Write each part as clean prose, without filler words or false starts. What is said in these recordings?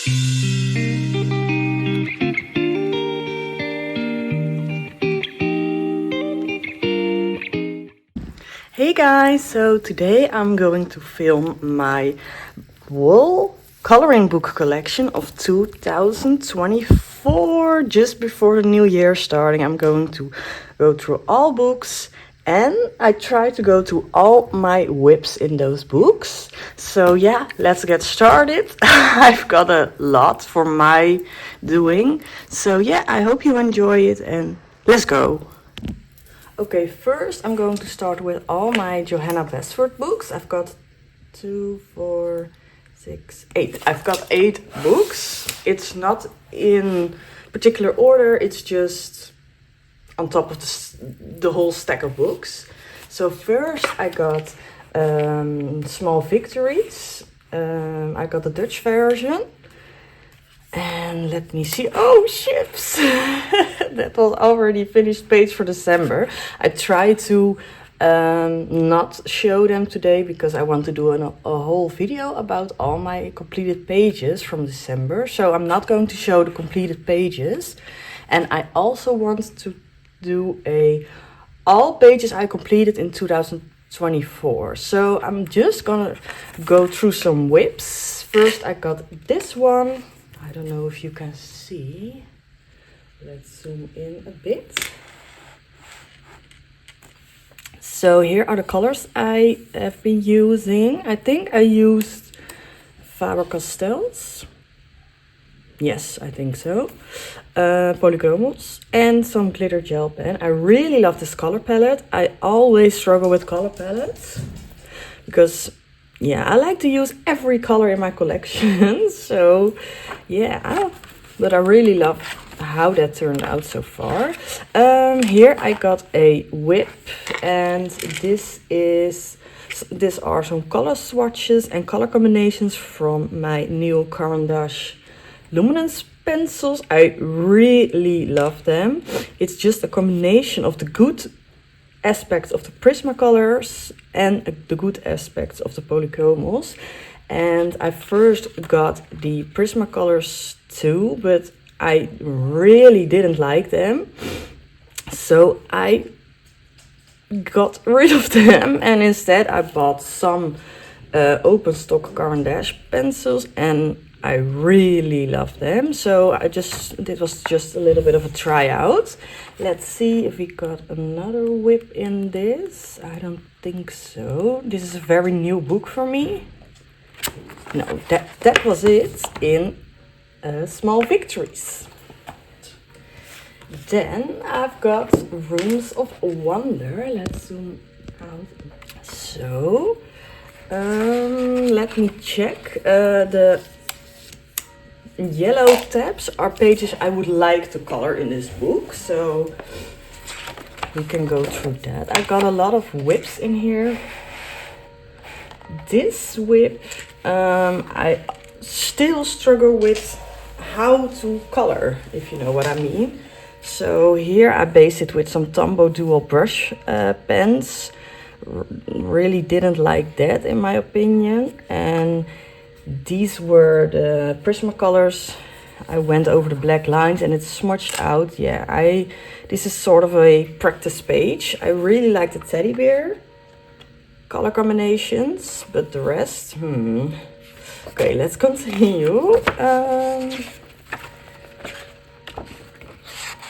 Hey guys, so today I'm going to film my wall coloring book collection of 2024. Just before the new year starting, I'm going to go through all books and I try to go to all my WIPS in those books. So yeah, let's get started. I've got a lot for my doing. So yeah, I hope you enjoy it and let's go. Okay, first I'm going to start with all my Johanna Westford books. I've got 2, 4, 6, 8. I've got 8 books. It's not in particular order, it's just on top of the whole stack of books. So first I got Small Victories. I got the Dutch version. And let me see. Oh, ships! That was already finished page for December. I try to not show them today because I want to do a whole video about all my completed pages from December. So I'm not going to show the completed pages. And I also want to do all pages I completed in 2024. So I'm just gonna go through some WIPs. First I got this one. I don't know if you can see. Let's zoom in a bit. So here are the colors I have been using. I think I used Faber-Castells. Yes, I think so. Polychromos and some glitter gel pen. I really love this color palette. I always struggle with color palettes because yeah, I like to use every color in my collection. So yeah, but I really love how that turned out so far. Here I got a WIP, and these are some color swatches and color combinations from my new Caran luminance pencils. I really love them. It's just a combination of the good aspects of the Prismacolors and the good aspects of the Polychromos. And I first got the Prismacolors too, but I really didn't like them. So I got rid of them and instead I bought some open stock Caran pencils and I really love them. So this was just a little bit of a tryout. Let's see if we got another WIP in this. I don't think so. This is a very new book for me. No, that was it in Small Victories. Then I've got Rooms of Wonder. Let's zoom out. So let me check. The yellow tabs are pages I would like to color in this book, so we can go through that. I got a lot of WIPs in here. This WIP, I still struggle with how to color, if you know what I mean. So here I base it with some Tombow dual brush pens. Really didn't like that in my opinion. And these were the Prismacolors. I went over the black lines and it's smudged out. Yeah, this is sort of a practice page. I really like the teddy bear color combinations, but the rest, Okay, let's continue.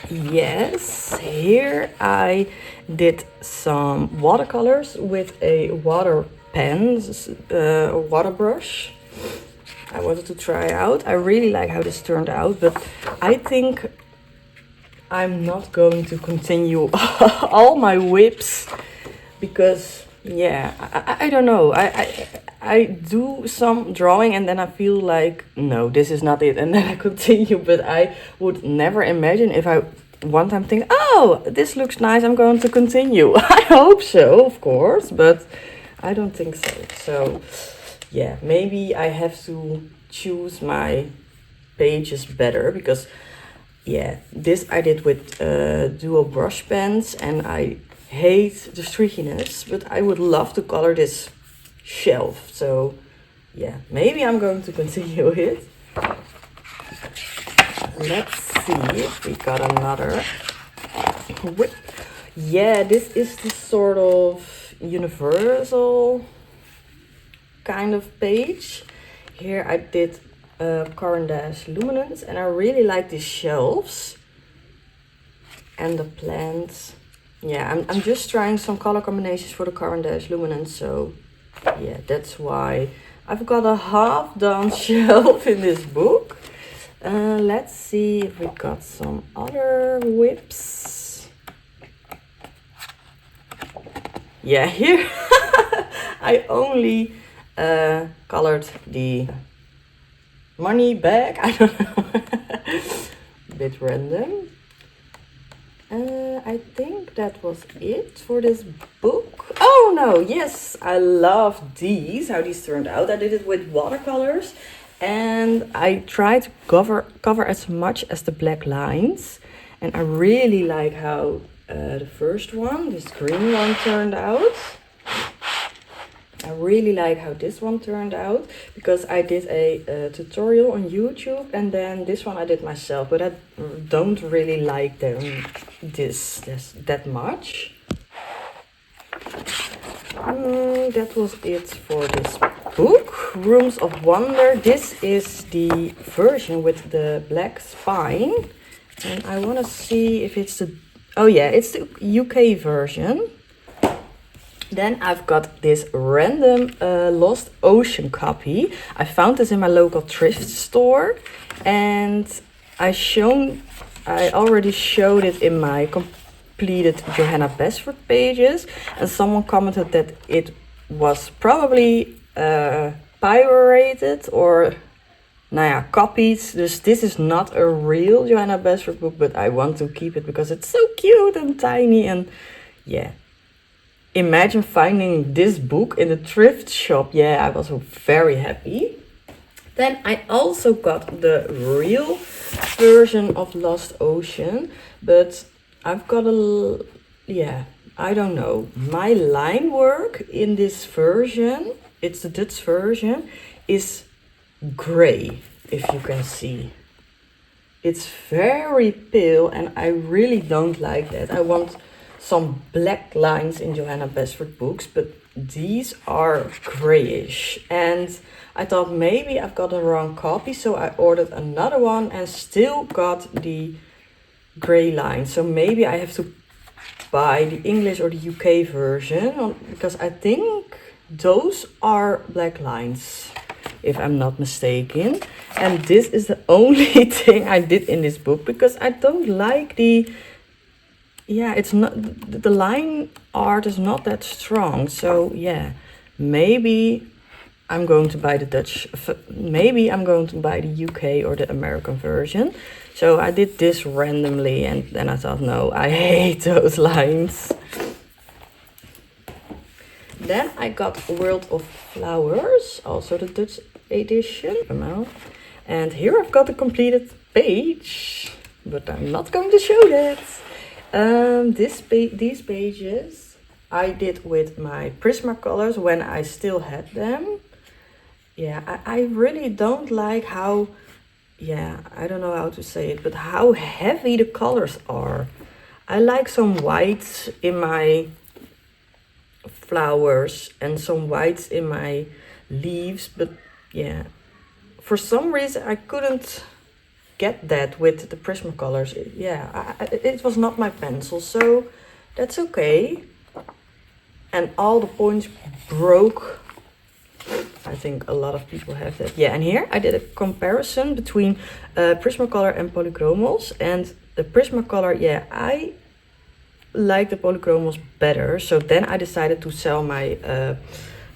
Yes, here I did some watercolors with a water pen, a water brush. I wanted to try out. I really like how this turned out, but I think I'm not going to continue all my WIPs because yeah, I don't know. I do some drawing and then I feel like no, this is not it, and then I continue. But I would never imagine if I one time think, oh, this looks nice, I'm going to continue. I hope so, of course, but I don't think so. So yeah, maybe I have to choose my pages better because yeah, this I did with dual brush pens and I hate the streakiness, but I would love to color this shelf. So yeah, maybe I'm going to continue it. Let's see if we got another whip. Yeah, this is the sort of universal kind of page. Here I did Caran d'Ache Luminance, and I really like these shelves and the plants. Yeah, I'm just trying some color combinations for the Caran d'Ache Luminance, so yeah, that's why I've got a half done shelf in this book. Let's see if we got some other whips. Yeah, here I only colored the money bag. I don't know. A bit random. I think that was it for this book. Oh no, yes, I love these, how these turned out. I did it with watercolors, and I tried to cover as much as the black lines. And I really like how the first one, this green one, turned out. I really like how this one turned out, because I did a tutorial on YouTube, and then this one I did myself, but I don't really like them that much. That was it for this book, Rooms of Wonder. This is the version with the black spine, and I want to see if it's the, oh yeah, it's the UK version. Then I've got this random Lost Ocean copy. I found this in my local thrift store, and I already showed it in my completed Johanna Basford pages, and someone commented that it was probably pirated or copied. This is not a real Johanna Basford book, but I want to keep it because it's so cute and tiny, and yeah. Imagine finding this book in a thrift shop. Yeah, I was very happy. Then I also got the real version of Lost Ocean, but I've got I don't know. My line work in this version, it's the Dutch version, is gray, if you can see. It's very pale, and I really don't like that. I want some black lines in Johanna Basford books, but these are grayish, and I thought maybe I've got the wrong copy, so I ordered another one and still got the gray lines. So maybe I have to buy the English or the UK version, because I think those are black lines, if I'm not mistaken. And this is the only thing I did in this book, because I don't like it's not, the line art is not that strong. So yeah, maybe I'm going to buy the UK or the American version. So I did this randomly, and then I thought, no, I hate those lines. Then I got World of Flowers, also the Dutch edition. And here I've got a completed page, but I'm not going to show that. These pages I did with my Prismacolors when I still had them. Yeah, I really don't like how, I don't know how to say it, but how heavy the colors are. I like some whites in my flowers and some whites in my leaves, but yeah, for some reason I couldn't get that with the Prismacolors. Yeah, it was not my pencil, so that's okay. And all the points broke. I think a lot of people have that. Yeah, and here I did a comparison between Prismacolor and Polychromos, and the Prismacolor, I like the Polychromos better, so then I decided to sell my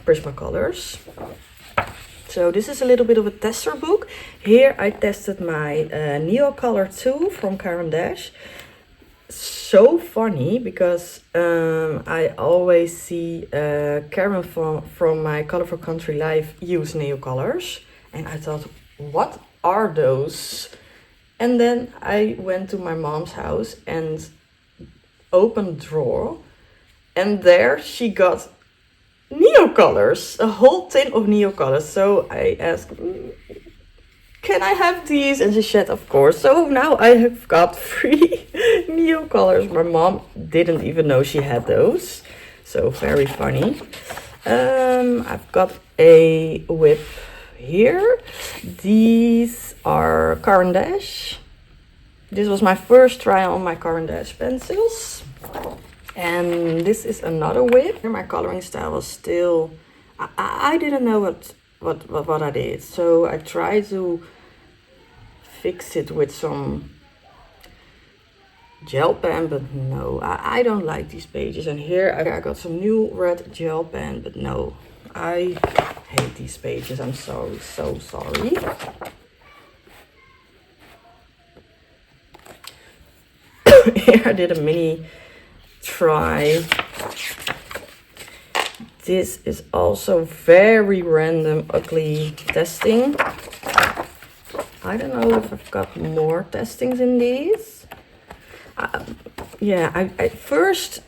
Prismacolors. So this is a little bit of a tester book. Here I tested my Neocolor 2 from Caran d'Ache. So funny, because I always see Karen from my Colorful Country Life use Neocolors. And I thought, what are those? And then I went to my mom's house and opened a drawer. And there she got Neocolors, a whole tin of Neocolors. So I asked, can I have these? And she said, of course. So now I have got 3 new colors. My mom didn't even know she had those. So very funny. I've got a WIP here. These are Caran d'Ache. This was my first try on my Caran d'Ache pencils. And this is another WIP. My coloring style was still... I didn't know what I did. So I tried to fix it with some gel pen, but no, I don't like these pages. And here I got some new red gel pen, but no, I hate these pages. I'm sorry, so sorry. Here I did a mini try. This is also very random, ugly testing. I don't know if I've got more testings in these. Yeah, I first,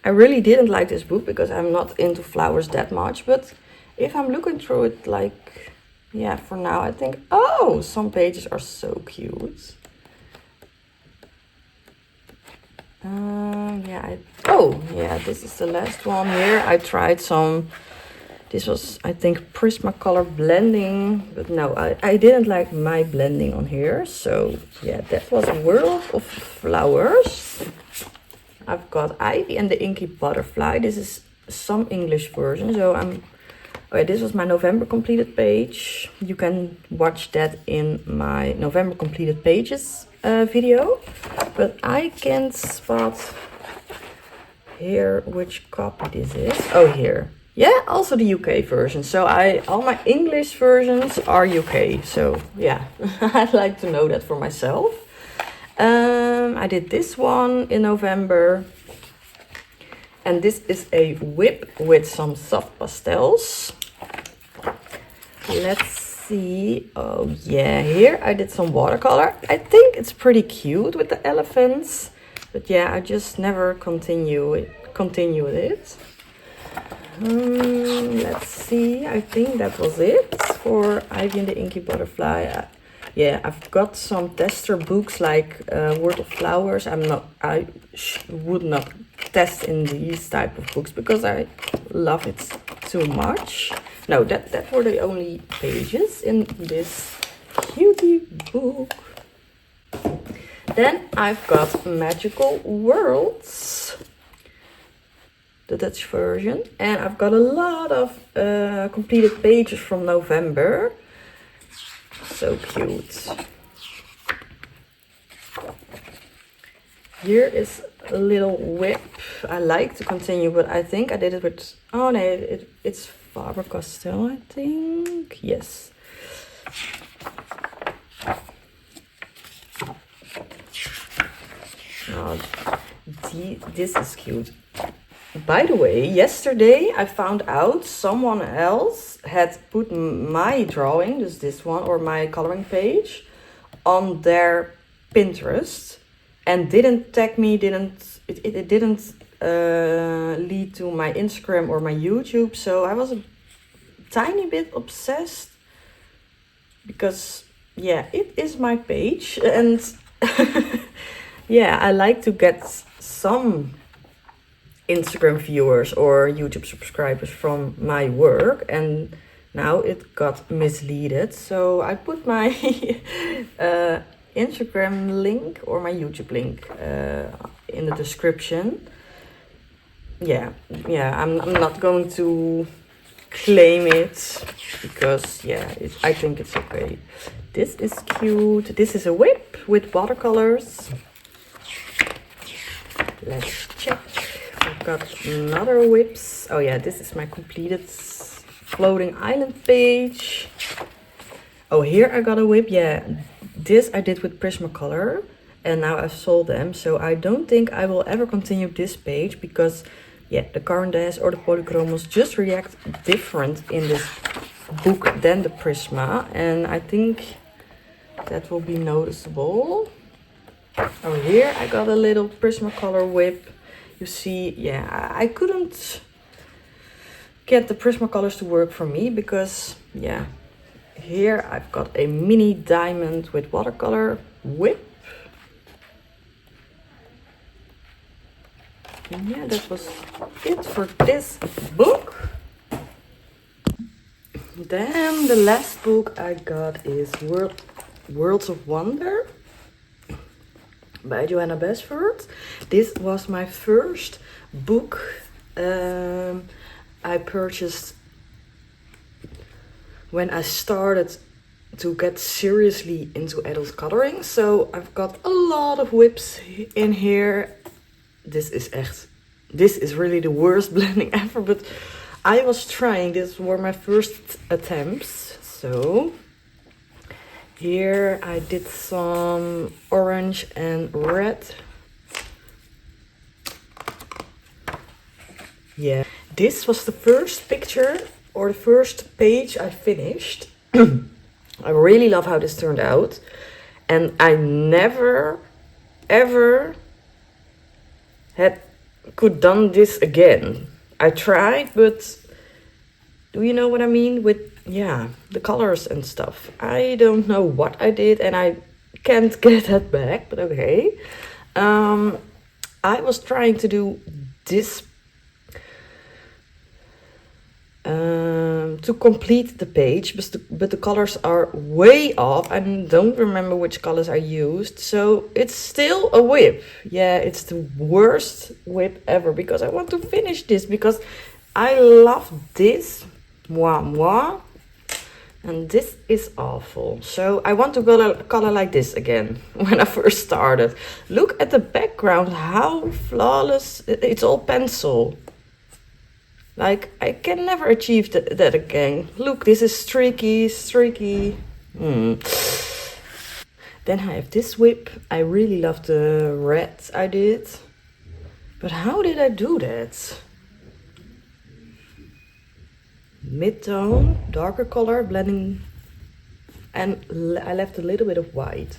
I really didn't like this book because I'm not into flowers that much. But if I'm looking through it, like, yeah, for now, I think, oh, some pages are so cute. Yeah, this is the last one here. I tried some, this was, I think, Prismacolor blending, but no, I didn't like my blending on here. So yeah, that was World of Flowers. I've got Ivy and the Inky Butterfly. This is some English version. So this was my November completed page. You can watch that in my November completed pages video. But I can't spot here which copy this is. Oh, here. Yeah, also the UK version. So all my English versions are UK. So yeah, I'd like to know that for myself. I did this one in November. And this is a WIP with some soft pastels. Let's see. Oh yeah, here I did some watercolor. I think it's pretty cute with the elephants. But yeah, I just never continue with it. Let's see. I think that was it for Ivy and the Inky Butterfly. Yeah, I've got some tester books like World of Flowers. I would not test in these type of books because I love it too much. No, that were the only pages in this cutie book. Then I've got Magical Worlds, the Dutch version, and I've got a lot of completed pages from November. So cute. Here is a little WIP. I like to continue, but I think I did it with, oh no, it's Faber-Castell, I think. Yes. Oh, this is cute. By the way, yesterday I found out someone else had put my drawing, just this one, or my coloring page, on their Pinterest and didn't tag me, it didn't lead to my Instagram or my YouTube. So I was a tiny bit obsessed because, yeah, it is my page. And yeah, I like to get some Instagram viewers or YouTube subscribers from my work, and now it got misleaded. So I put my Instagram link or my YouTube link in the description. Yeah, I'm not going to claim it because, yeah, I think it's okay. This is cute. This is a WIP with watercolors. Let's check. I've got another WIPs. Oh yeah, this is my completed floating island page. Oh, here I got a WIP. Yeah, this I did with Prismacolor and now I've sold them. So I don't think I will ever continue this page because, yeah, the Caran d'Ache or the Polychromos just react different in this book than the Prisma. And I think that will be noticeable. Oh, here I got a little Prismacolor WIP. You see, yeah, I couldn't get the Prismacolors to work for me because, yeah, Here I've got a mini diamond with watercolor whip. And yeah, that was it for this book. Then the last book I got is Worlds of Wonder by Johanna Basford. This was my first book I purchased when I started to get seriously into adult coloring. So I've got a lot of WIPs in here. This is really the worst blending ever, but I was trying. These were my first attempts. So here I did some orange and red. Yeah, this was the first picture or the first page I finished. I really love how this turned out. And I never, ever could done this again. I tried, but do you know what I mean? With, yeah, the colors and stuff. I don't know what I did and I can't get that back, but okay. I was trying to do this to complete the page, but the colors are way off. I don't remember which colors I used, so it's still a WIP. Yeah, it's the worst WIP ever because I want to finish this because I love this. Moi, moi. And this is awful. So I want to color like this again when I first started. Look at the background, how flawless. It's all pencil. Like, I can never achieve that again. Look, this is streaky. Then I have this WIP. I really love the red I did. But how did I do that? Mid-tone, darker color, blending. And I left a little bit of white.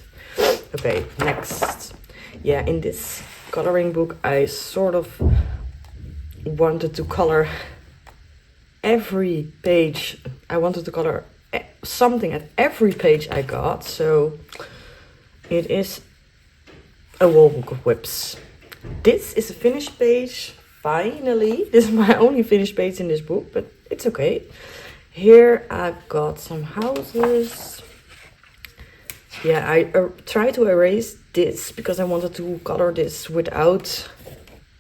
Okay, next. Yeah, in this coloring book, I sort of wanted to color every page. I wanted to color something at every page I got. So it is a wall book of WIPs. This is a finished page. Finally, this is my only finished page in this book, but it's okay. Here I've got some houses. Yeah, I tried to erase this because I wanted to color this without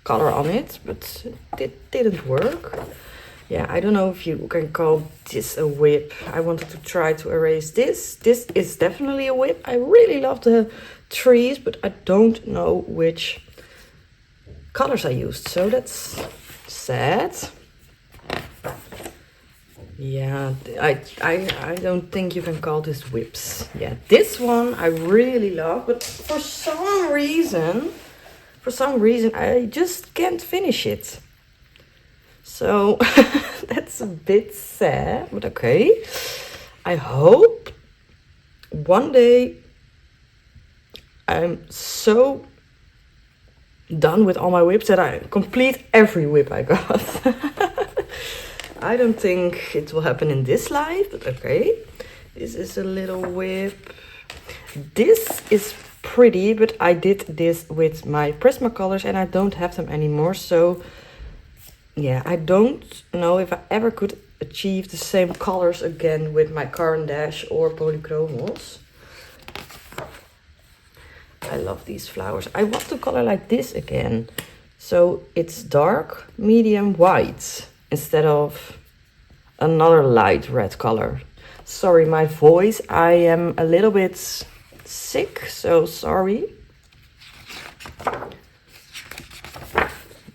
color on it, but it didn't work. Yeah, I don't know if you can call this a WIP. I wanted to try to erase this. This is definitely a WIP. I really love the trees, but I don't know which colors I used, so that's sad. Yeah, I don't think you can call this WIPs. Yeah, this one I really love, but for some reason I just can't finish it. So that's a bit sad, but okay. I hope one day I'm so done with all my WIPs that I complete every WIP I got. I don't think it will happen in this life, but okay. This is a little WIP. This is pretty, but I did this with my Prismacolors and I don't have them anymore. So yeah, I don't know if I ever could achieve the same colors again with my Caran d'Ache or Polychromos. I love these flowers. I want to color like this again. So it's dark, medium, white instead of another light red color. Sorry, my voice. I am a little bit sick, so sorry.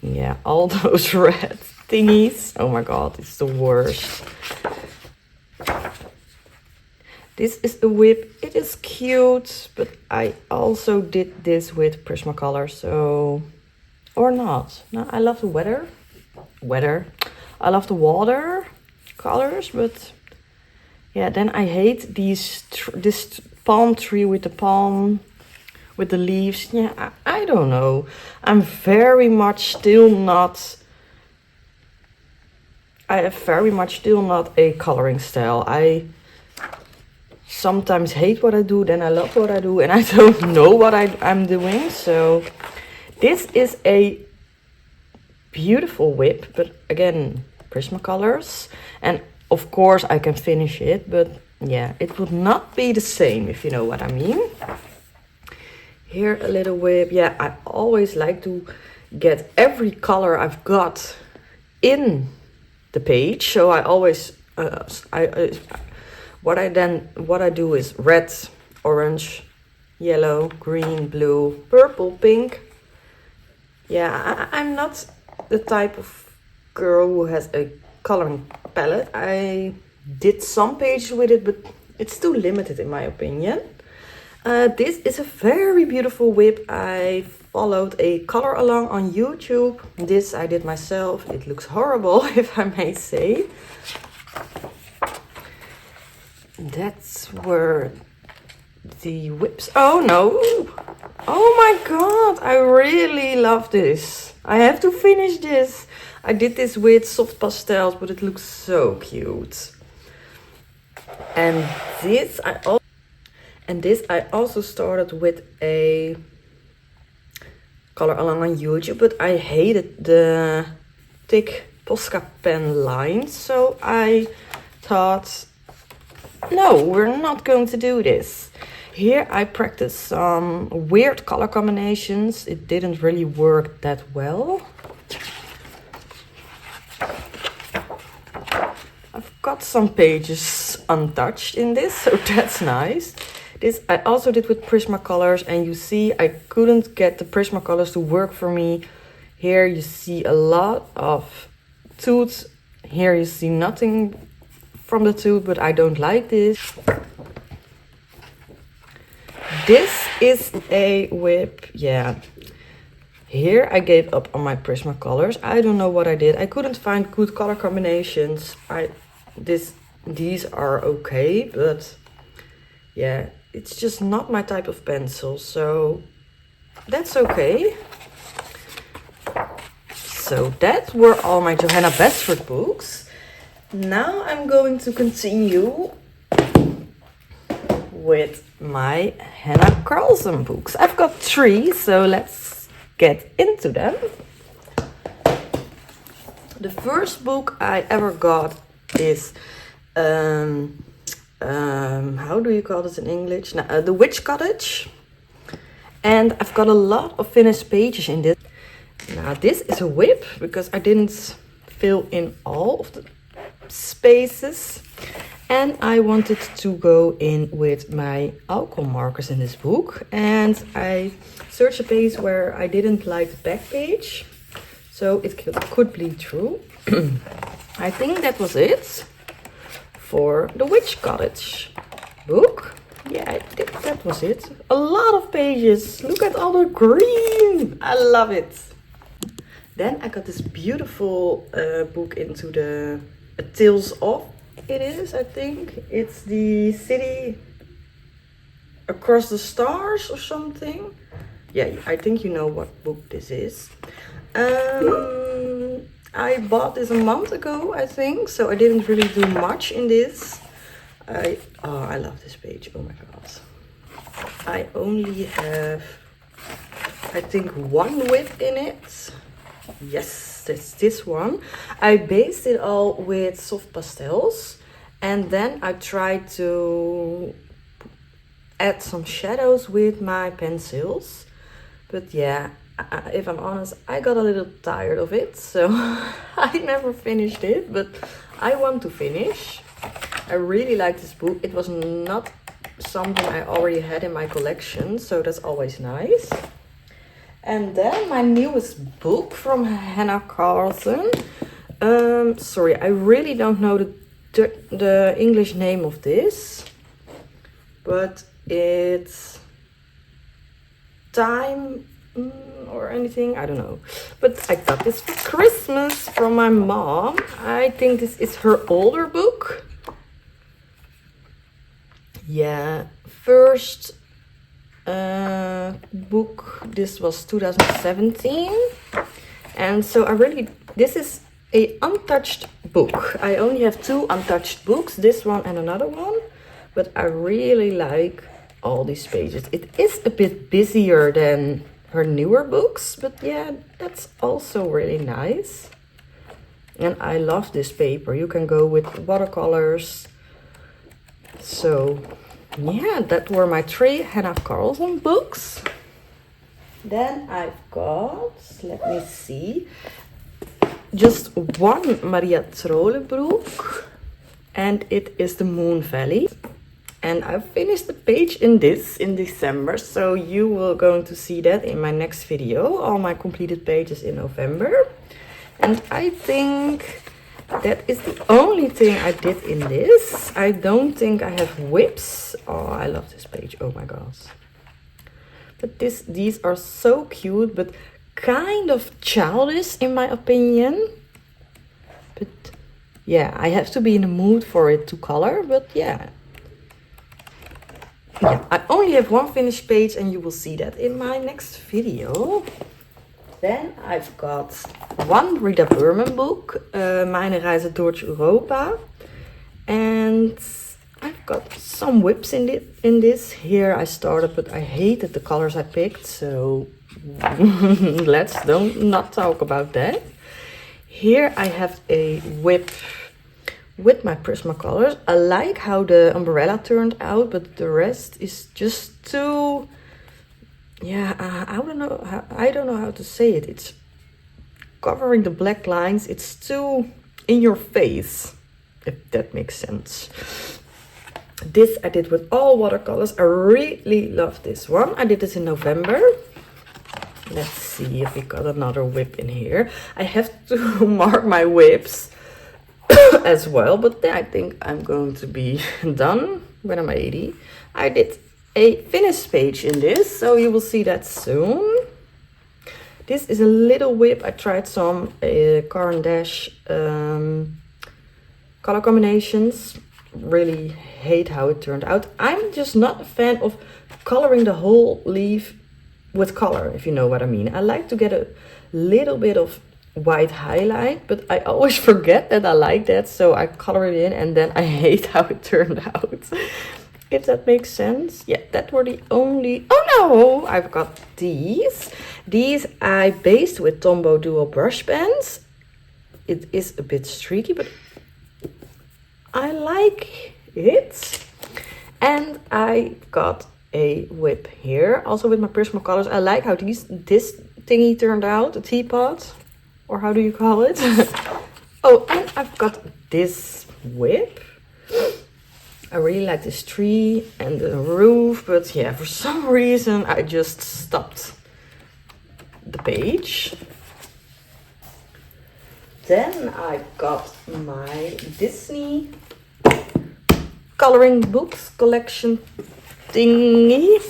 Yeah, all those red thingies. Oh my god, it's the worst. This is a WIP. It is cute, but I also did this with Prismacolor, so... Or not. No, I love the weather. I love the water colors, but... Yeah, then I hate this palm tree with the palm... with the leaves. Yeah, I don't know. I'm very much still not... I have very much still not a coloring style. sometimes hate what I do, then I love what I do, and I don't know what I'm doing. So this is a beautiful whip, but again, Prismacolors, and of course I can finish it, but yeah, it would not be the same, if you know what I mean. Here a little whip. Yeah, I always like to get every color I've got in the page, so I always what I do is red, orange, yellow, green, blue, purple, pink. Yeah, I'm not the type of girl who has a coloring palette. I did some pages with it, but it's too limited in my opinion. This is a very beautiful whip. I followed a color along on YouTube. This I did myself. It looks horrible, if I may say. That's where the whips. Oh no! Oh my god! I really love this. I have to finish this. I did this with soft pastels, but it looks so cute. And this I also started with a color along on YouTube, but I hated the thick Posca pen lines, so I thought, no, we're not going to do this. Here I practiced some weird color combinations. It didn't really work that well. I've got some pages untouched in this, so that's nice. This I also did with Prismacolors, and you see I couldn't get the Prismacolors to work for me. Here you see a lot of tooth. Here you see nothing from the tooth, but I don't like this. This is a whip, yeah. Here I gave up on my Prismacolors. I don't know what I did. I couldn't find good color combinations. These are okay, but yeah, it's just not my type of pencil, so that's okay. So that were all my Johanna Basford books. Now I'm going to continue with my Hanna Carlson books. I've got 3, so let's get into them. The first book I ever got is how do you call this in English? The Witch Cottage. And I've got a lot of finished pages in this. Now this is a whip because I didn't fill in all of the spaces. And I wanted to go in with my alcohol markers in this book. And I searched a page where I didn't like the back page, so it could bleed through. I think that was it for the Witch Cottage book. Yeah, I think that was it. A lot of pages. Look at all the green. I love it. Then I got this beautiful book into the Tales of. It is, I think. It's the City Across the Stars or something. Yeah, I think you know what book this is. I bought this a month ago, I think, so I didn't really do much in this. I love this page. Oh my god. I only have, I think, 1 whip in it. Yes, that's this one. I based it all with soft pastels, and then I tried to add some shadows with my pencils. But yeah, if I'm honest, I got a little tired of it, so I never finished it, but I want to finish. I really like this book. It was not something I already had in my collection, so that's always nice. And then my newest book from Hanna Carlon. Sorry, I really don't know the English name of this, but it's Time or anything, I don't know. But I got this for Christmas from my mom. I think this is her older book. Yeah, first book, this was 2017, and so this is a untouched book. I only have 2 untouched books, this one and another one, but I really like all these pages. It is a bit busier than her newer books, but yeah, that's also really nice. And I love this paper. You can go with watercolors. So yeah, that were my 3 Hanna Carlson books. Then I've got, let me see, just one Maria Trollebroek, and it is the Moon Valley. And I finished the page in this in December, so you will going to see that in my next video, all my completed pages in November. And I think that is the only thing I did in this. I don't think I have WIPS. Oh, I love this page, oh my gosh. But these are so cute, but kind of childish in my opinion. But yeah, I have to be in the mood for it to color, but yeah. Yeah, I only have one finished page and you will see that in my next video. Then I've got one Rita Berman book, Meine Reise durch Europa. And I've got some WIPs in this. Here I started, but I hated the colors I picked, so let's not talk about that. Here I have a WIP with my Prismacolors. I like how the umbrella turned out, but the rest is just too, yeah, I don't know how to say it. It's covering the black lines. It's too in your face, if that makes sense. This I did with all watercolors. I really love this one. I did this in November. Let's see if we got another WIP in here. I have to mark my WIPs as well, but then I think I'm going to be done when I'm 80. I did a finished page in this, so you will see that soon. This is a little WIP. I tried some Caran d'Ache color combinations. Really hate how it turned out. I'm just not a fan of coloring the whole leaf with color, if you know what I mean. I like to get a little bit of white highlight, but I always forget that I like that, so I color it in and then I hate how it turned out. If that makes sense. Yeah, that were the only... Oh no! I've got these. These I based with Tombow Duo brush pens. It is a bit streaky, but I like it. And I got a WIP here, also with my Prismacolors. I like how this thingy turned out, a teapot, or how do you call it? Oh, and I've got this WIP. I really like this tree and the roof, but yeah, for some reason I just stopped the page. Then I got my Disney coloring books collection thingy.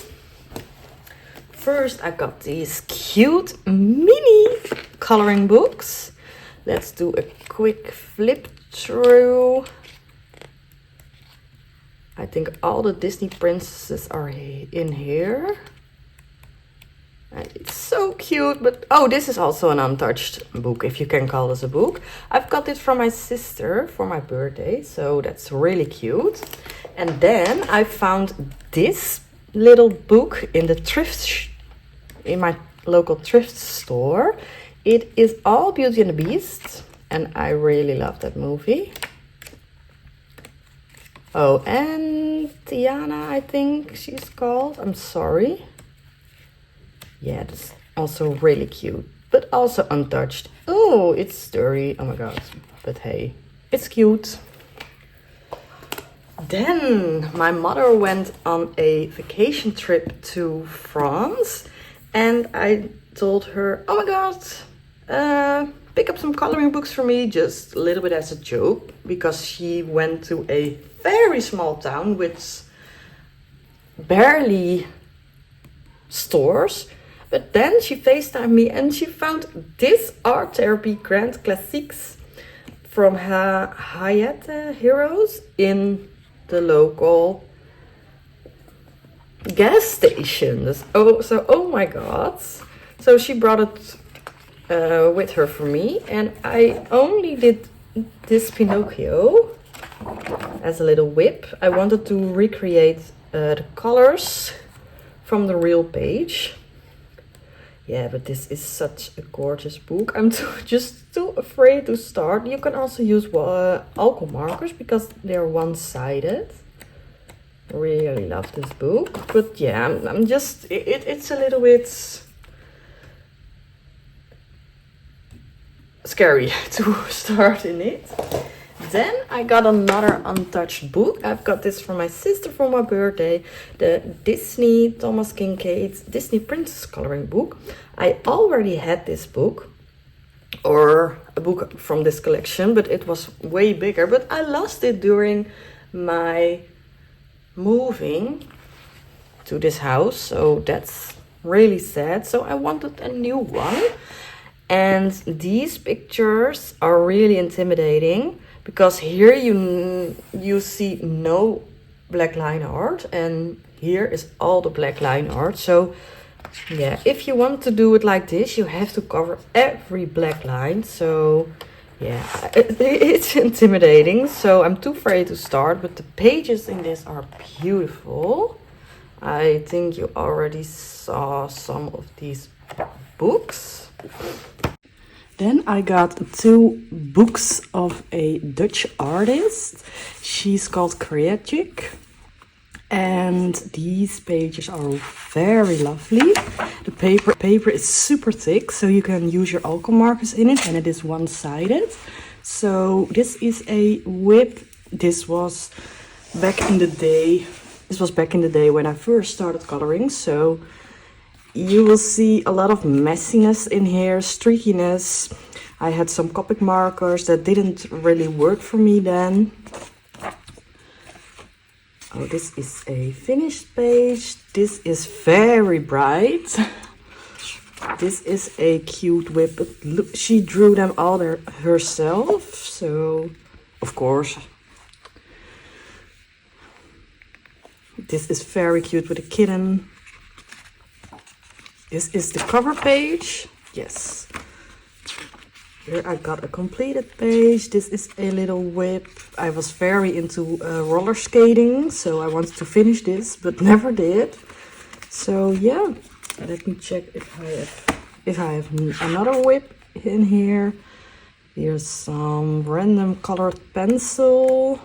First I got these cute mini coloring books. Let's do a quick flip through. I think all the Disney princesses are in here. And it's so cute, but oh, this is also an untouched book, if you can call this a book. I've got it from my sister for my birthday, so that's really cute. And then I found this little book in the in my local thrift store. It is all Beauty and the Beast, and I really love that movie. Oh, and Tiana, I think she's called. I'm sorry. Yeah, that's also really cute, but also untouched. Oh, it's dirty. Oh my god. But hey, it's cute. Then my mother went on a vacation trip to France, and I told her, oh my god, pick up some coloring books for me, just a little bit as a joke, because she went to a very small town with barely stores. But then she FaceTimed me and she found this Art Therapy Grand Classiques from her Hayate Heroes in the local gas station. Oh my god. So she brought it with her for me, and I only did this Pinocchio. as a little whip. I wanted to recreate the colors from the real page. Yeah, but this is such a gorgeous book. I'm just too afraid to start. You can also use alcohol markers because they're one-sided. Really love this book. But yeah, I'm just, it's a little bit scary to start in it. Then I got another untouched book. I've got this from my sister for my birthday. The Disney Thomas Kincaid's Disney Princess Coloring Book. I already had this book, or a book from this collection, but it was way bigger. But I lost it during my moving to this house, so that's really sad. So I wanted a new one. And these pictures are really intimidating. Because here you see no black line art, and here is all the black line art. So yeah, if you want to do it like this, you have to cover every black line. So yeah, it's intimidating. So I'm too afraid to start, but the pages in this are beautiful. I think you already saw some of these books. Then I got 2 books of a Dutch artist. She's called Creagic. And these pages are very lovely. The paper is super thick, so you can use your alcohol markers in it. And it is one-sided. So this is a whip. This was back in the day. This was back in the day when I first started coloring. So you will see a lot of messiness in here, streakiness. I had some Copic markers that didn't really work for me then. Oh, this is a finished page. This is very bright. This is a cute whip, but look, she drew them all there herself. So, of course. This is very cute with a kitten. This is the cover page. Yes. Here I got a completed page. This is a little whip. I was very into roller skating, so I wanted to finish this, but never did. So yeah, let me check if I have another whip in here. Here's some random colored pencil.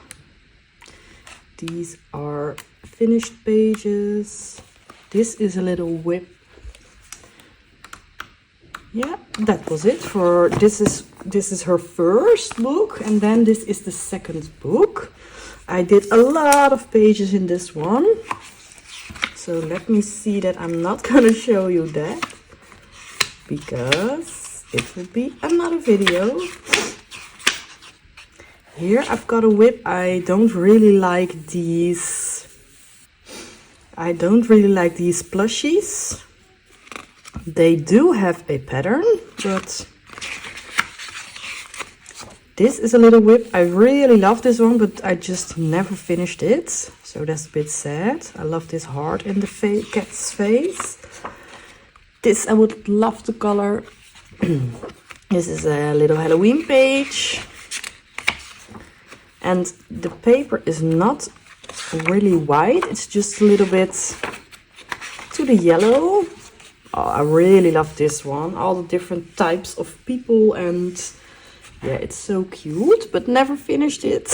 These are finished pages. This is a little whip. Yeah, that was it for this is her first book, and then this is the second book. I did a lot of pages in this one. So let me see that I'm not gonna show you that because it will be another video. Here I've got a whip. I don't really like these plushies. They do have a pattern, but this is a little whip. I really love this one, but I just never finished it. So that's a bit sad. I love this heart in the cat's face. This I would love to color. This is a little Halloween page. And the paper is not really white. It's just a little bit to the yellow. Oh, I really love this one. All the different types of people, and yeah, it's so cute, but never finished it.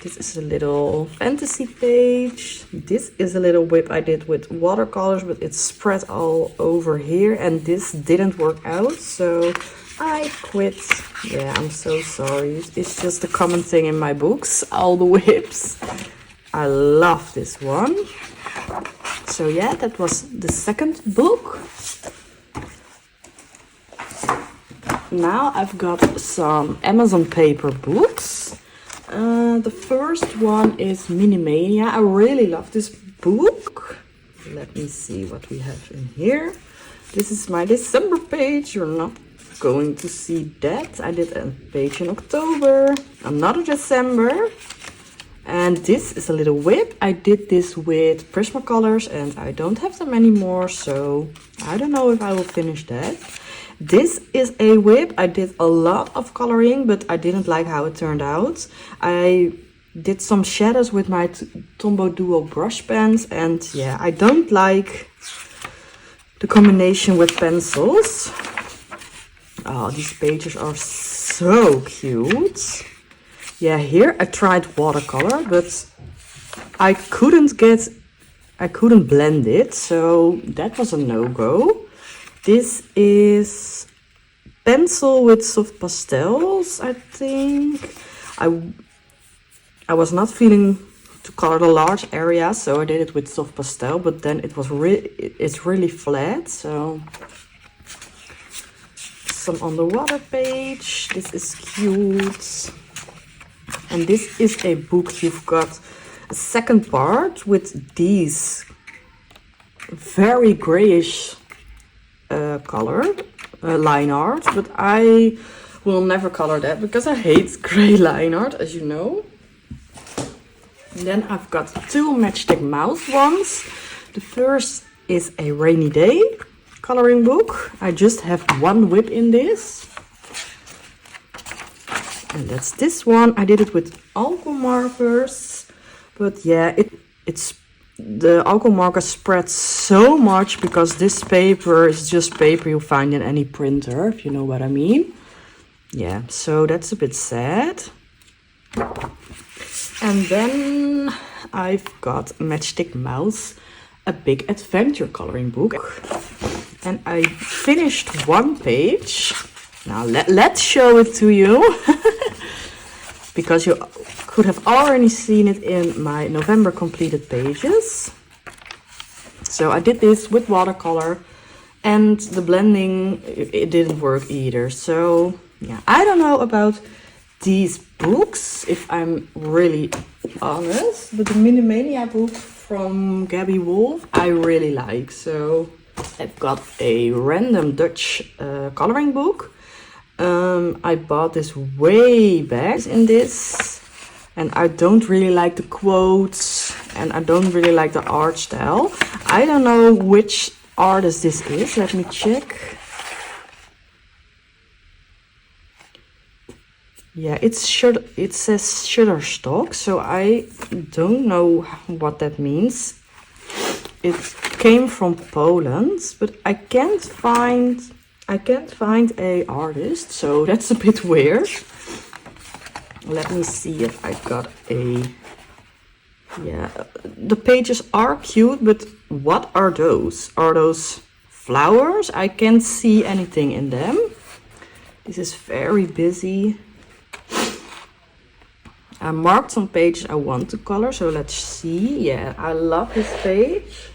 This is a little fantasy page. This is a little whip I did with watercolors, but it's spread all over here, and this didn't work out, so I quit. Yeah, I'm so sorry. It's just a common thing in my books, all the whips. I love this one. So yeah, that was the second book. Now I've got some Amazon paper books. The first one is Mania. I really love this book. Let me see what we have in here. This is my December page. You're not going to see that. I did a page in October, another December. And this is a little whip. I did this with Prismacolors and I don't have them anymore, so I don't know if I will finish that. This is a WIP. I did a lot of coloring, but I didn't like how it turned out. I did some shadows with my Tombow Duo brush pens, and yeah, I don't like the combination with pencils. Oh, these pages are so cute. Yeah, here I tried watercolor, but I couldn't blend it, so that was a no-go. This is pencil with soft pastels, I think. I was not feeling to color the large area, so I did it with soft pastel, but then it's really flat, so some underwater page. This is cute. And this is a book. You've got a second part with these very grayish color line art, but I will never color that because I hate gray line art, as you know. And then I've got two matchstick mouse ones. The first is a rainy day coloring book. I just have one WIP in this. And that's this one. I did it with alcohol markers. But yeah, it's the alcohol marker spreads so much because this paper is just paper you find in any printer, if you know what I mean. Yeah, so that's a bit sad. And then I've got Matchstick Mouse, a big adventure coloring book. And I finished one page. Now let's show it to you. Because you could have already seen it in my November completed pages. So I did this with watercolor, and the blending, it didn't work either. So yeah, I don't know about these books, if I'm really honest, but the Mania book from Gabby Wolf I really like. So I've got a random Dutch coloring book. I bought this way back in this, and I don't really like the quotes, and I don't really like the art style. I don't know which artist this is. Let me check. Yeah, it says Shutterstock, so I don't know what that means. It came from Poland, but I can't find a artist, so that's a bit weird. Let me see if I got a... Yeah, the pages are cute, but what are those? Are those flowers? I can't see anything in them. This is very busy. I marked some pages I want to color, so let's see. Yeah, I love this page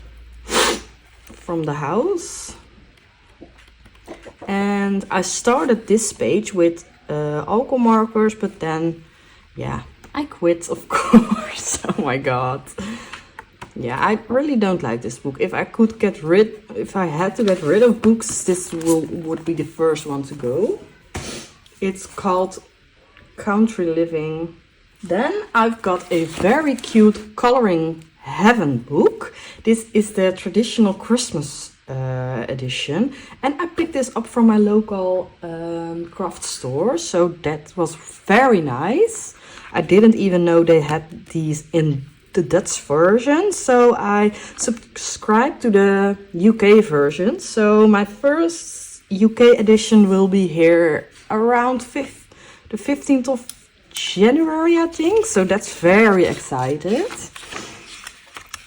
from the house. And I started this page with alcohol markers, but then, yeah, I quit, of course. Oh my god. Yeah, I really don't like this book. If I had to get rid of books, this would be the first one to go. It's called Country Living. Then I've got a very cute Coloring Heaven book. This is the traditional Christmas edition, and I picked this up from my local craft store, so that was very nice. I didn't even know they had these in the Dutch version, so I subscribed to the UK version. So my first UK edition will be here around the 15th of January, I think, so that's very excited.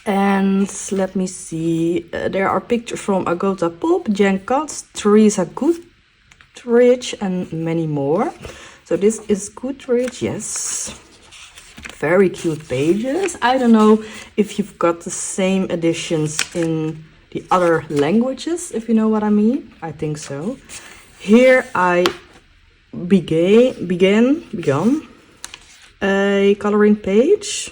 And let me see, there are pictures from Agota Pop, Jen Katz, Teresa Goodrich, and many more. So this is Goodrich, yes. Very cute pages. I don't know if you've got the same editions in the other languages, if you know what I mean. I think so. Here I began a coloring page,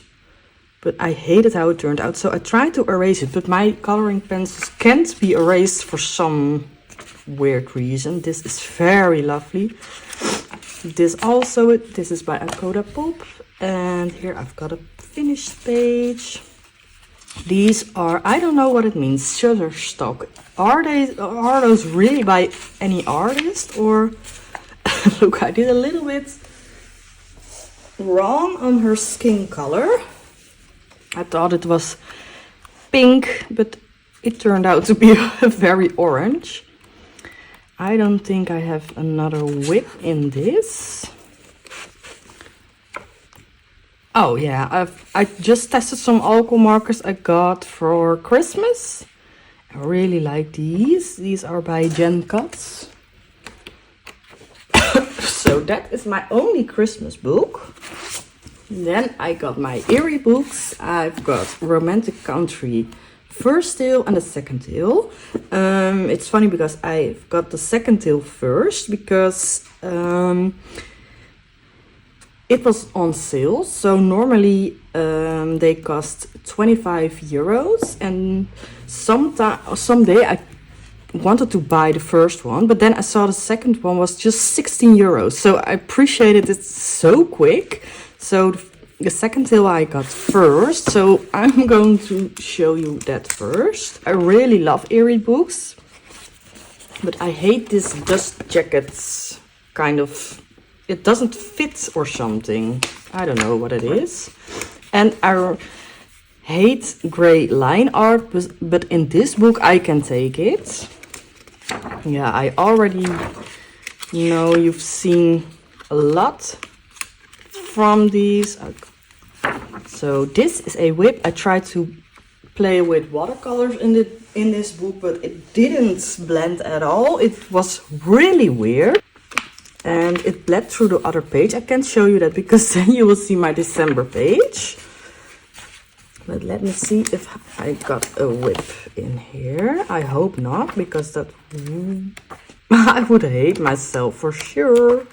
but I hated how it turned out, so I tried to erase it, but my coloring pencils can't be erased for some weird reason. This is very lovely. This is by Agota Pop, and here I've got a finished page. These are, I don't know what it means, Shutterstock. Are those really by any artist, or look, I did a little bit wrong on her skin color. I thought it was pink, but it turned out to be very orange. I don't think I have another whip in this. Oh yeah, I just tested some alcohol markers I got for Christmas. I really like these. These are by Jen Cuts. So that is my only Christmas book. Then I got my eerie books. I've got Romantic Country first tale and the second tale. It's funny because I've got the second tale first because it was on sale. So normally they cost 25 euros, and someday I wanted to buy the first one, but then I saw the second one was just 16 euros. So I appreciated it so quick. So the second tale I got first, so I'm going to show you that first. I really love eerie books, but I hate this dust jackets kind of, it doesn't fit or something. I don't know what it is. And I hate gray line art, but in this book I can take it. Yeah, I already know you've seen a lot from these. So this is a whip. I tried to play with watercolors in this book, but it didn't blend at all. It was really weird. And it bled through the other page. I can't show you that because then you will see my December page. But let me see if I got a whip in here. I hope not, because that I would hate myself for sure.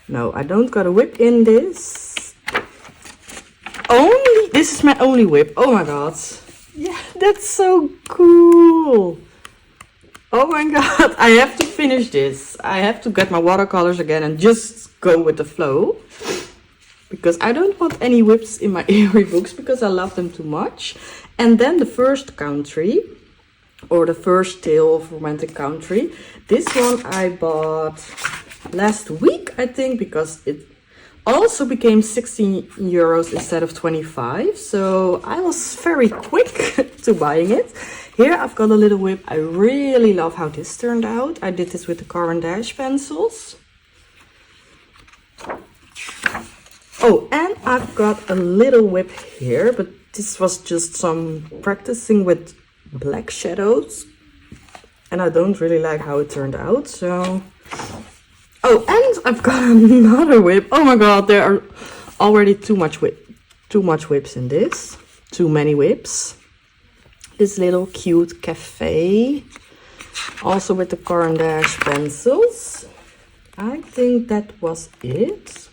No, I don't got a whip in this. This is my only whip. Oh my god. Yeah, that's so cool. Oh my god, I have to finish this. I have to get my watercolors again and just go with the flow. Because I don't want any whips in my eerie books because I love them too much. And then the first country, or the first tale of Romantic Country. This one I bought last week, I think, because it also became 16 euros instead of 25. So I was very quick to buying it. Here I've got a little whip. I really love how this turned out. I did this with the Caran d'Ache pencils. Oh, and I've got a little whip here, but this was just some practicing with black shadows. And I don't really like how it turned out, so... Oh, and I've got another whip. Oh my god, there are already too much whips in this. Too many whips. This little cute cafe. Also with the Caran d'Ache pencils. I think that was it.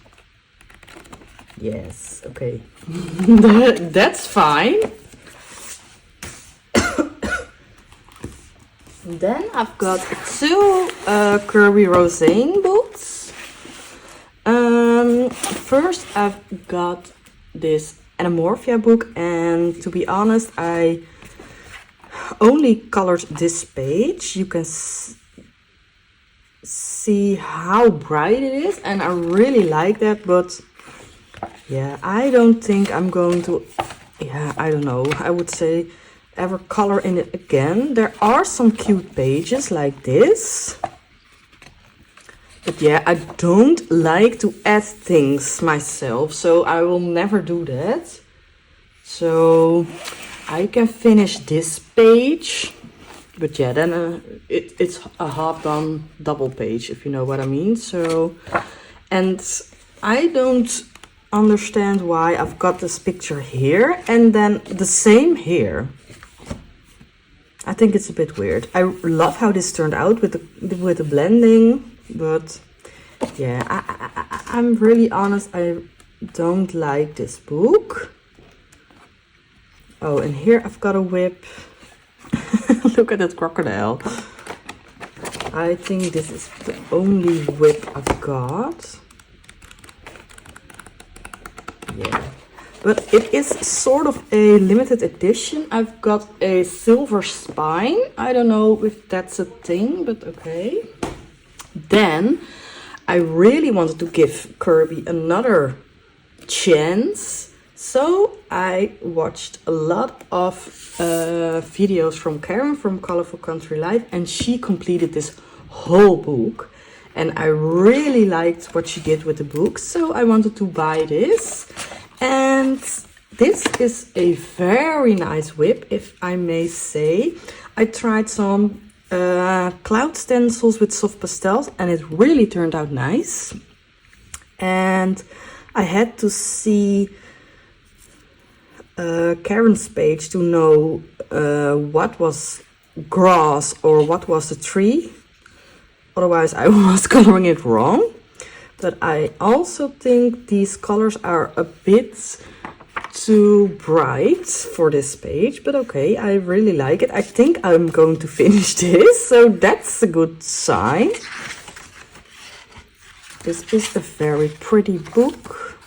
Yes, okay. That's fine. Then I've got two Kirby Rosaine books. First I've got this Animorphia book, and to be honest, I only colored this page. You can see how bright it is, and I really like that, but yeah, I don't think I'm going to, I don't know, I would say ever color in it again. There are some cute pages like this, but yeah, I don't like to add things myself, so I will never do that. So I can finish this page, but yeah, then it's a half-done double page, if you know what I mean. So, and I don't understand why I've got this picture here and then the same here. I think it's a bit weird. I love how this turned out with the blending, but yeah, I'm really honest, I don't like this book. Oh, and here I've got a whip. Look at that crocodile. I think this is the only whip I've got. Yeah, but it is sort of a limited edition. I've got a silver spine. I don't know if that's a thing, but okay. Then I really wanted to give Kirby another chance. So I watched a lot of videos from Karen from Colorful Country Life, and she completed this whole book. And I really liked what she did with the book, so I wanted to buy this. And this is a very nice whip, if I may say. I tried some cloud stencils with soft pastels, and it really turned out nice. And I had to see Karen's page to know what was grass or what was a tree. Otherwise I was coloring it wrong. But I also think these colors are a bit too bright for this page. But okay, I really like it. I think I'm going to finish this, so that's a good sign. This is a very pretty book,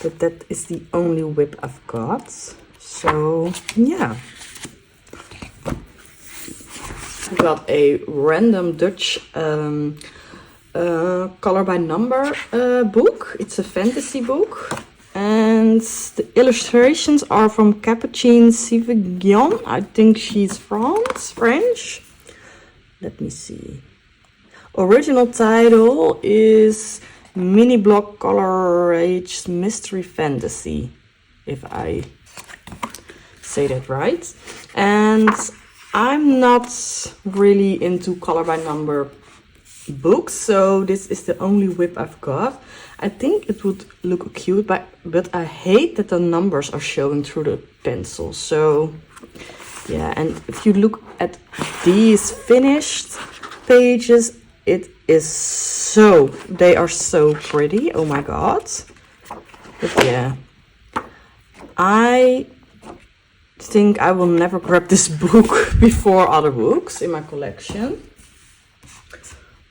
but that is the only whip I've got. So yeah. I got a random Dutch color by number book. It's a fantasy book. And the illustrations are from Capucine Sivigion. I think she's French. Let me see. Original title is Mini Block Color Age Mystery Fantasy, if I say that right. And I'm not really into color by number books, so this is the only whip I've got. I think it would look cute, but I hate that the numbers are showing through the pencil. So yeah, and if you look at these finished pages, they are so pretty. Oh my god. But yeah, I think I will never grab this book before other books in my collection.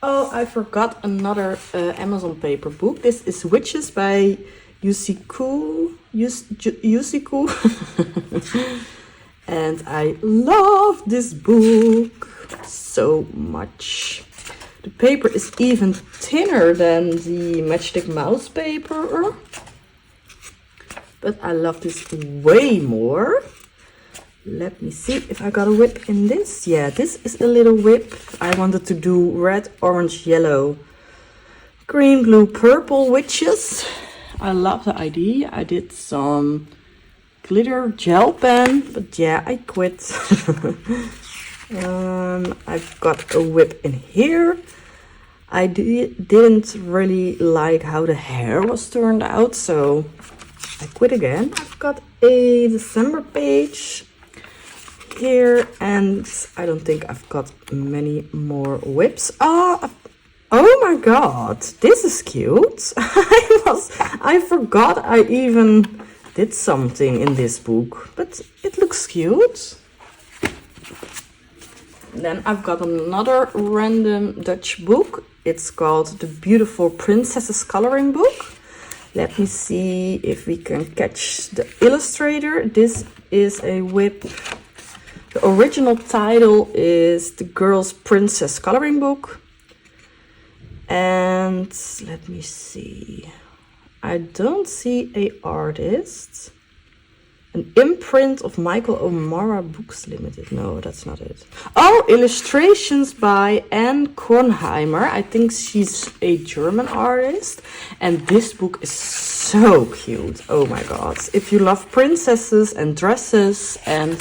Oh, I forgot another Amazon paper book. This is Witches by Yusiku. And I love this book so much. The paper is even thinner than the Matchstick Mouse paper. But I love this way more. Let me see if I got a whip in this. Yeah, this is a little whip. I wanted to do red, orange, yellow, green, blue, purple witches. I love the idea. I did some glitter gel pen, but yeah, I quit. I've got a whip in here. I didn't really like how the hair was turned out, so I quit again. I've got a December page here, and I don't think I've got many more whips. Oh my god, this is cute. I forgot I even did something in this book, but it looks cute. Then I've got another random Dutch book. It's called The Beautiful Princesses Coloring Book. Let me see if we can catch the illustrator. This is a whip. The original title is The Girl's Princess Coloring Book. And let me see. I don't see an artist. An imprint of Michael O'Mara Books Limited. No, that's not it. Oh, illustrations by Anne Kornheimer. I think she's a German artist. And this book is so cute. Oh my god. If you love princesses and dresses and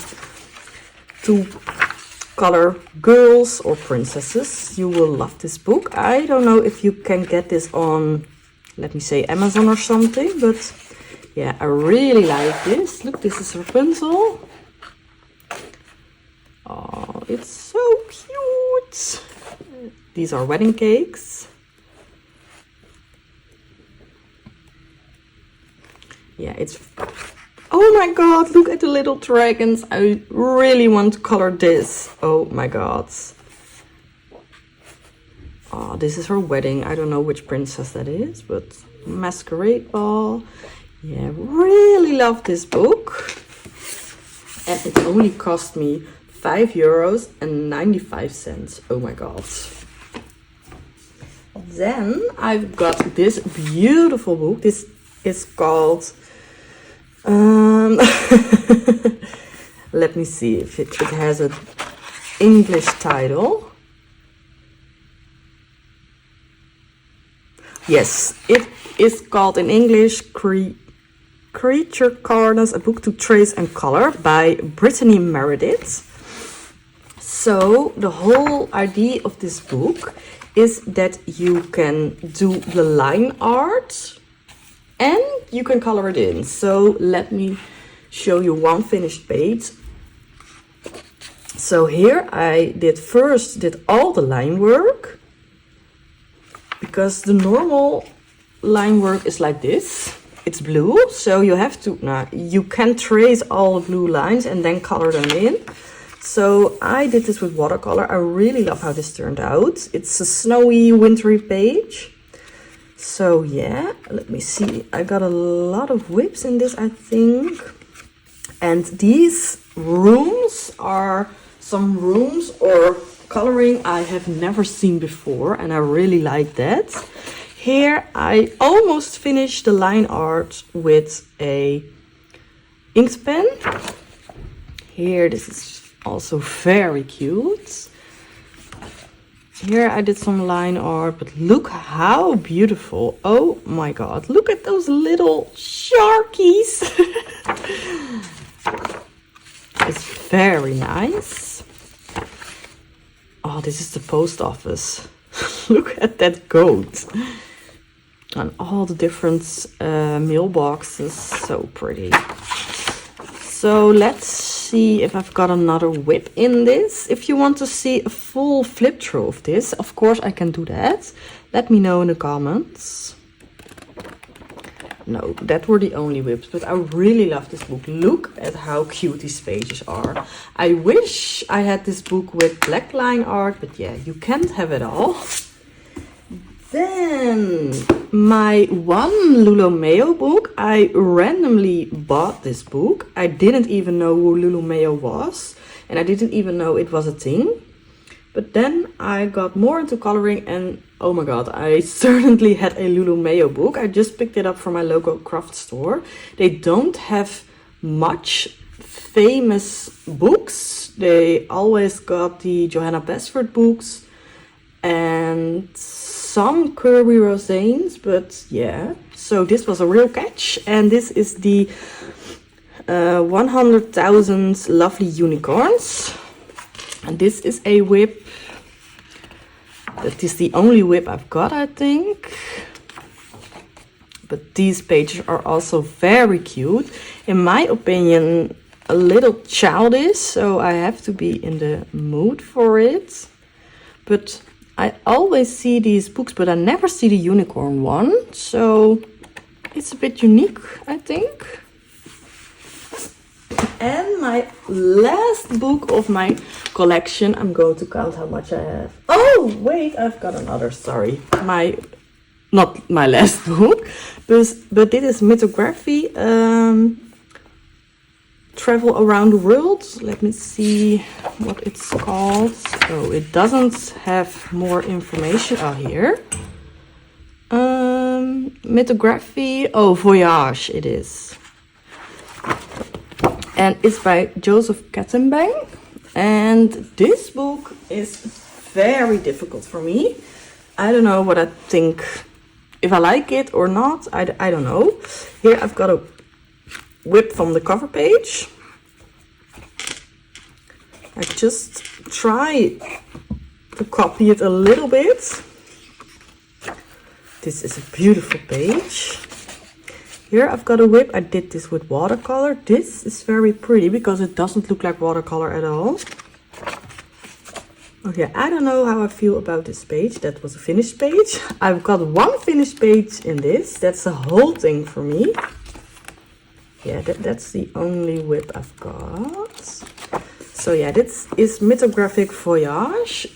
to color girls or princesses, you will love this book. I don't know if you can get this on, let me say, Amazon or something, but yeah, I really like this. Look, this is Rapunzel. Oh, it's so cute. These are wedding cakes. Yeah, it's... Oh my god, look at the little dragons. I really want to color this. Oh my god. Oh, this is her wedding. I don't know which princess that is, but masquerade ball. Yeah, really love this book. And it only cost me €5.95. Oh my god. Then I've got this beautiful book. This is called let me see if it has an English title. Yes, it is called in English Creature Corners, a book to trace and color by Brittany Meredith. So the whole idea of this book is that you can do the line art and you can color it in. So let me show you one finished page. So here I did all the line work, because the normal line work is like this. It's blue, so you have to, you can trace all the blue lines and then color them in. So I did this with watercolor. I really love how this turned out. It's a snowy, wintry page. So yeah, let me see. I got a lot of WIPS in this, I think. And these rooms are some rooms or coloring I have never seen before, and I really like that. Here I almost finished the line art with a inked pen. Here, this is also very cute. Here I did some line art, but look how beautiful. Oh my god, look at those little sharkies. It's very nice. Oh, this is the post office. Look at that goat. And all the different mailboxes. So pretty. So let's see if I've got another WIP in this. If you want to see a full flip through of this, of course I can do that. Let me know in the comments. No, that were the only WIPs, but I really love this book. Look at how cute these pages are. I wish I had this book with black line art, but yeah, you can't have it all. Then my one Lulu Mayo book, I randomly bought this book. I didn't even know who Lulu Mayo was, and I didn't even know it was a thing. But then I got more into coloring, and oh my god, I certainly had a Lulu Mayo book. I just picked it up from my local craft store. They don't have much famous books. They always got the Johanna Basford books and some Kirby Rosanes, but yeah. So this was a real catch, and this is the 100,000 Lovely Unicorns. And this is a WIP. That is the only WIP I've got, I think. But these pages are also very cute. In my opinion, a little childish, so I have to be in the mood for it. But I always see these books, but I never see the unicorn one. So it's a bit unique, I think. And my last book of my collection, I'm going to count how much I have. Oh, wait, I've got another, sorry. Not my last book, but this is Mythography, Travel Around the World. Let me see what it's called. Oh, it doesn't have more information. Oh, here. Mythography, oh, Voyage it is. And it's by Joseph Kattenbang. And this book is very difficult for me. I don't know what I think, if I like it or not. I don't know. Here I've got a WIP from the cover page. I just try to copy it a little bit. This is a beautiful page. Here I've got a WIP. I did this with watercolor. This is very pretty because it doesn't look like watercolor at all. Okay, I don't know how I feel about this page. That was a finished page. I've got one finished page in this. That's the whole thing for me. Yeah, that's the only WIP I've got. So yeah, this is Mythographic Voyage.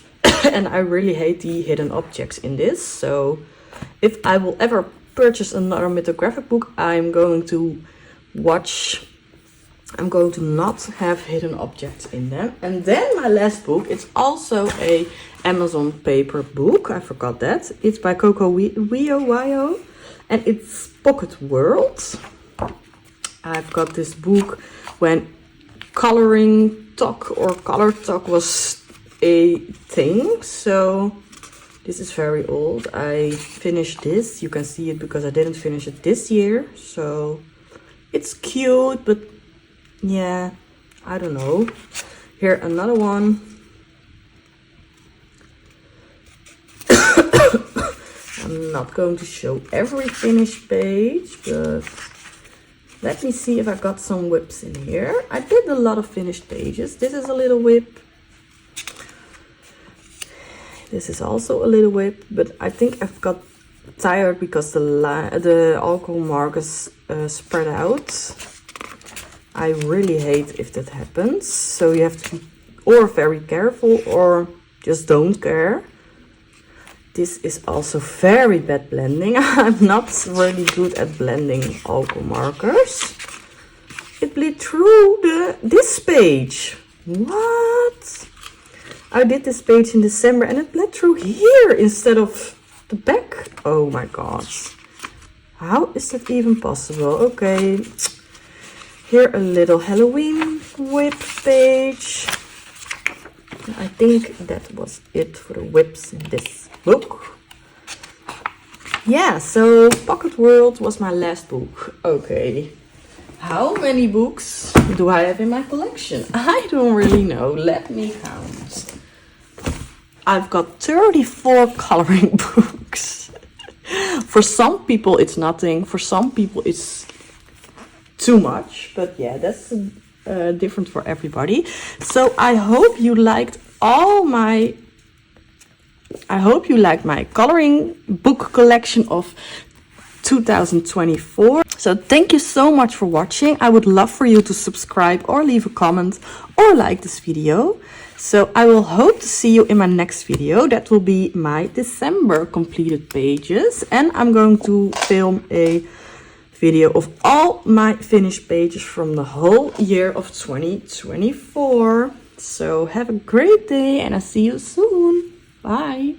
And I really hate the hidden objects in this. So if I will ever purchase another mythographic book, I'm going to not have hidden objects in them. And then my last book, it's also a Amazon paper book. I forgot that. It's by Colo.bestie and it's Pocket World. I've got this book when coloring talk or color talk was a thing. So this is very old. I finished this. You can see it because I didn't finish it this year. So it's cute, but yeah, I don't know. Here, another one. I'm not going to show every finished page, but let me see if I got some WIPs in here. I did a lot of finished pages. This is a little WIP. This is also a little WIP, but I think I've got tired because the alcohol markers spread out. I really hate if that happens. So you have to be or very careful or just don't care. This is also very bad blending. I'm not really good at blending alcohol markers. It bleed through this page. What? I did this page in December and it bled through here instead of the back. Oh my god. How is that even possible? Okay. Here a little Halloween WIP page. I think that was it for the WIPs in this book. Yeah, so Pocket World was my last book. Okay. How many books do I have in my collection? I don't really know. Let me count. I've got 34 coloring books. For some people it's nothing. For some people it's too much. But yeah, that's different for everybody. So I hope you liked my coloring book collection of 2024. So thank you so much for watching. I would love for you to subscribe or leave a comment or like this video. So I will hope to see you in my next video. That will be my December completed pages. And I'm going to film a video of all my finished pages from the whole year of 2024. So have a great day and I'll see you soon. Bye.